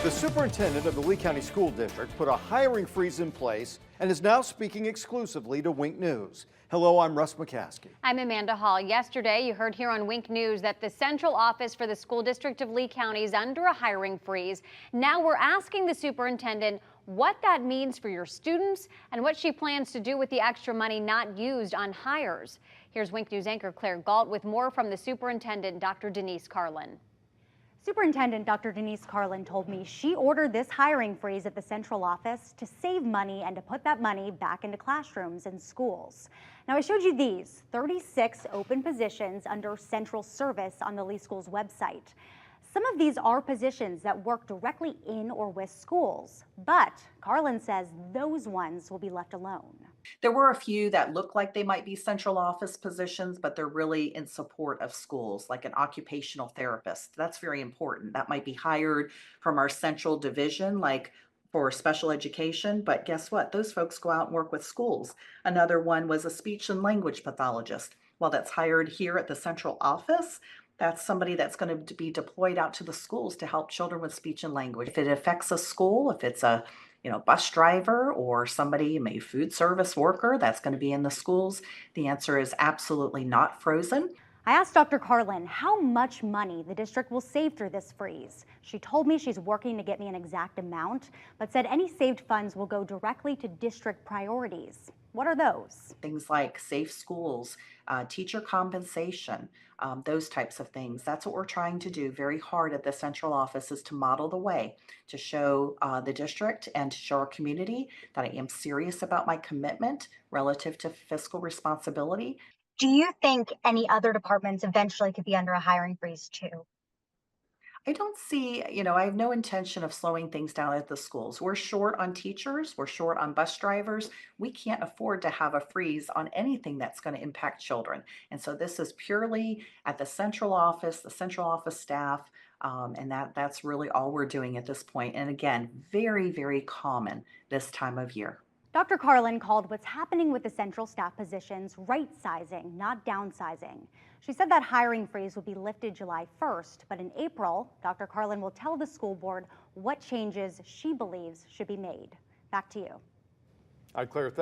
The superintendent of the Lee County School District put a hiring freeze in place and is now speaking exclusively to Wink News. Hello, I'm Russ McCaskey. I'm Amanda Hall. Yesterday, you heard here on Wink News that the central office for the school district of Lee County is under a hiring freeze. Now we're asking the superintendent what that means for your students and what she plans to do with the extra money not used on hires. Here's Wink News anchor Claire Galt with more from the superintendent, Dr. Denise Carlin. Superintendent Dr. Denise Carlin told me she ordered this hiring freeze at the central office to save money and to put that money back into classrooms and schools. Now, I showed you these 36 open positions under central service on the Lee Schools website. Some of these are positions that work directly in or with schools, but Carlin says those ones will be left alone. There were a few that look like they might be central office positions, but they're really in support of schools, like an occupational therapist. That's very important. That might be hired from our central division, like for special education, but guess what? Those folks go out and work with schools. Another one was a speech and language pathologist. Well, that's hired here at the central office. That's somebody that's going to be deployed out to the schools to help children with speech and language. If it affects a school, if it's a bus driver or somebody, maybe food service worker that's going to be in the schools, the answer is absolutely not frozen. I asked Dr. Carlin how much money the district will save through this freeze. She told me she's working to get me an exact amount, but said any saved funds will go directly to district priorities. What are those? Things like safe schools, teacher compensation, those types of things. That's what we're trying to do very hard at the central office, is to model the way to show the district and to show our community that I am serious about my commitment relative to fiscal responsibility. Do you think any other departments eventually could be under a hiring freeze too? I don't see, I have no intention of slowing things down at the schools. We're short on teachers, we're short on bus drivers. We can't afford to have a freeze on anything that's going to impact children. And so this is purely at the central office staff, and that's really all we're doing at this point. And again, very, very common this time of year. Dr. Carlin called what's happening with the central staff positions right-sizing, not downsizing. She said that hiring freeze will be lifted July 1st, but in April, Dr. Carlin will tell the school board what changes she believes should be made. Back to you. Claire, thanks.